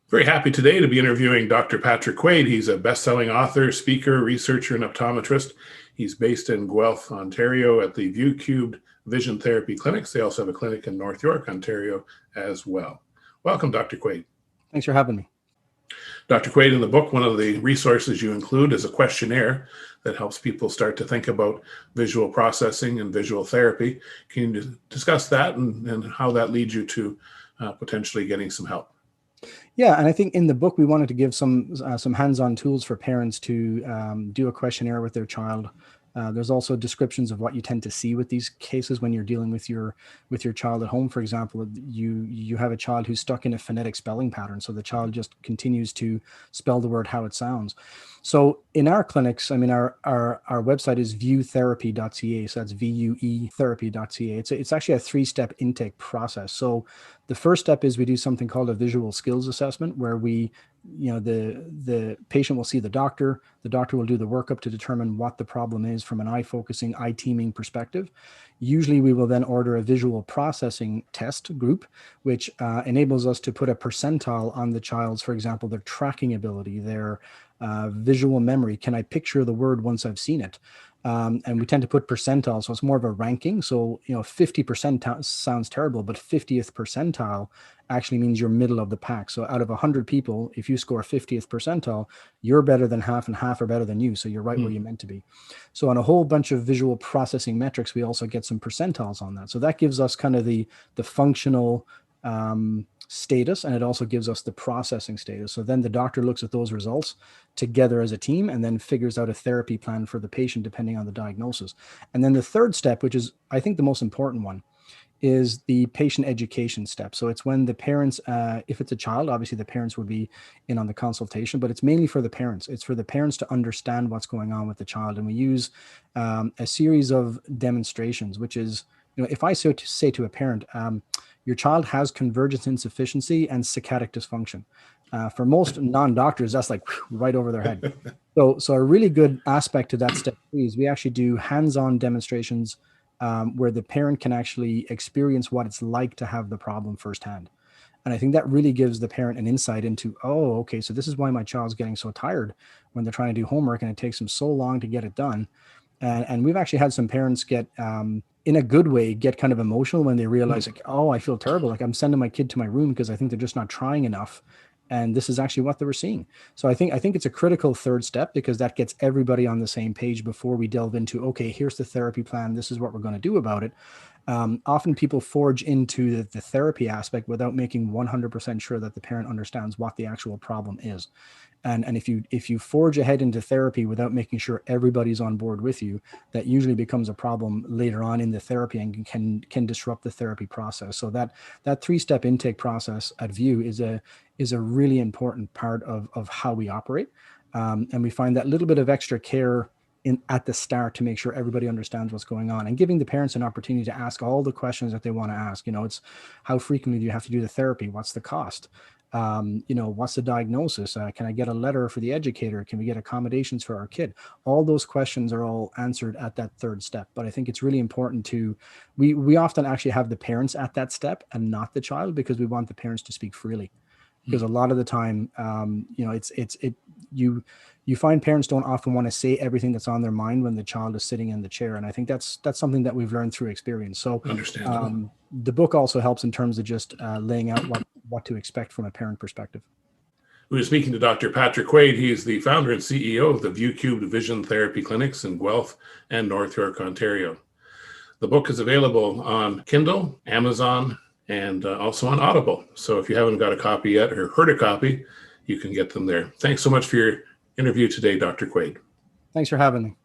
Very happy today to be interviewing Dr. Patrick Quaid. He's a best-selling author, speaker, researcher, and optometrist. He's based in Guelph, Ontario at the View Cubed Vision Therapy Clinics. They also have a clinic in North York, Ontario as well. Welcome, Dr. Quaid. Thanks for having me. Dr. Quaid, in the book, one of the resources you include is a questionnaire that helps people start to think about visual processing and visual therapy. Can you discuss that and how that leads you to potentially getting some help? Yeah, and I think in the book we wanted to give some hands-on tools for parents to do a questionnaire with their child. There's also descriptions of what you tend to see with these cases when you're dealing with your child at home. For example, you have a child who's stuck in a phonetic spelling pattern, so the child just continues to spell the word how it sounds. So in our clinics, I mean, our website is viewtherapy.ca. So that's VUE therapy.ca. It's actually a 3-step intake process. So the first step is we do something called a visual skills assessment, where the patient will see the doctor will do the workup to determine what the problem is from an eye focusing, eye teaming perspective. Usually we will then order a visual processing test group, which enables us to put a percentile on the child's, for example, their tracking ability, their visual memory. Can I picture the word once I've seen it? And we tend to put percentile, so it's more of a ranking. So 50% sounds terrible, but 50th percentile actually means you're middle of the pack. So out of 100 people, if you score 50th percentile, you're better than half, and half are better than you. So you're right where you're meant to be. So on a whole bunch of visual processing metrics, we also get some percentiles on that. So that gives us kind of the functional status, and it also gives us the processing status. So then the doctor looks at those results together as a team and then figures out a therapy plan for the patient depending on the diagnosis. And then the third step, which is I think the most important one, is the patient education step. So it's when the parents, if it's a child, obviously the parents would be in on the consultation, but it's mainly for the parents. It's for the parents to understand what's going on with the child. And we use a series of demonstrations, which is, if I say to a parent, your child has convergence insufficiency and saccadic dysfunction. For most non-doctors, that's like right over their head. So a really good aspect to that step is we actually do hands-on demonstrations where the parent can actually experience what it's like to have the problem firsthand. And I think that really gives the parent an insight into, oh, okay, so this is why my child's getting so tired when they're trying to do homework and it takes them so long to get it done. And we've actually had some parents get, in a good way, get kind of emotional when they realize, like, oh, I feel terrible. Like I'm sending my kid to my room because I think they're just not trying enough. And this is actually what they were seeing. So I think it's a critical third step, because that gets everybody on the same page before we delve into, okay, here's the therapy plan. This is what we're going to do about it. Often people forge into the therapy aspect without making 100% sure that the parent understands what the actual problem is. And if you forge ahead into therapy without making sure everybody's on board with you, that usually becomes a problem later on in the therapy and can disrupt the therapy process. So that 3-step intake process at View is a really important part of how we operate. And we find that little bit of extra care at the start to make sure everybody understands what's going on, and giving the parents an opportunity to ask all the questions that they want to ask. It's how frequently do you have to do the therapy? What's the cost? What's the diagnosis? Can I get a letter for the educator? Can we get accommodations for our kid? All those questions are all answered at that third step. But I think it's really important we often actually have the parents at that step and not the child, because we want the parents to speak freely. Because a lot of the time, you find parents don't often want to say everything that's on their mind when the child is sitting in the chair. And I think that's something that we've learned through experience. So the book also helps in terms of just laying out what to expect from a parent perspective. We were speaking to Dr. Patrick Quaid. He's the founder and CEO of the View Cubed Vision Therapy Clinics in Guelph and North York, Ontario. The book is available on Kindle, Amazon, and also on Audible. So if you haven't got a copy yet or heard a copy, you can get them there. Thanks so much for your interview today, Dr. Quaid. Thanks for having me.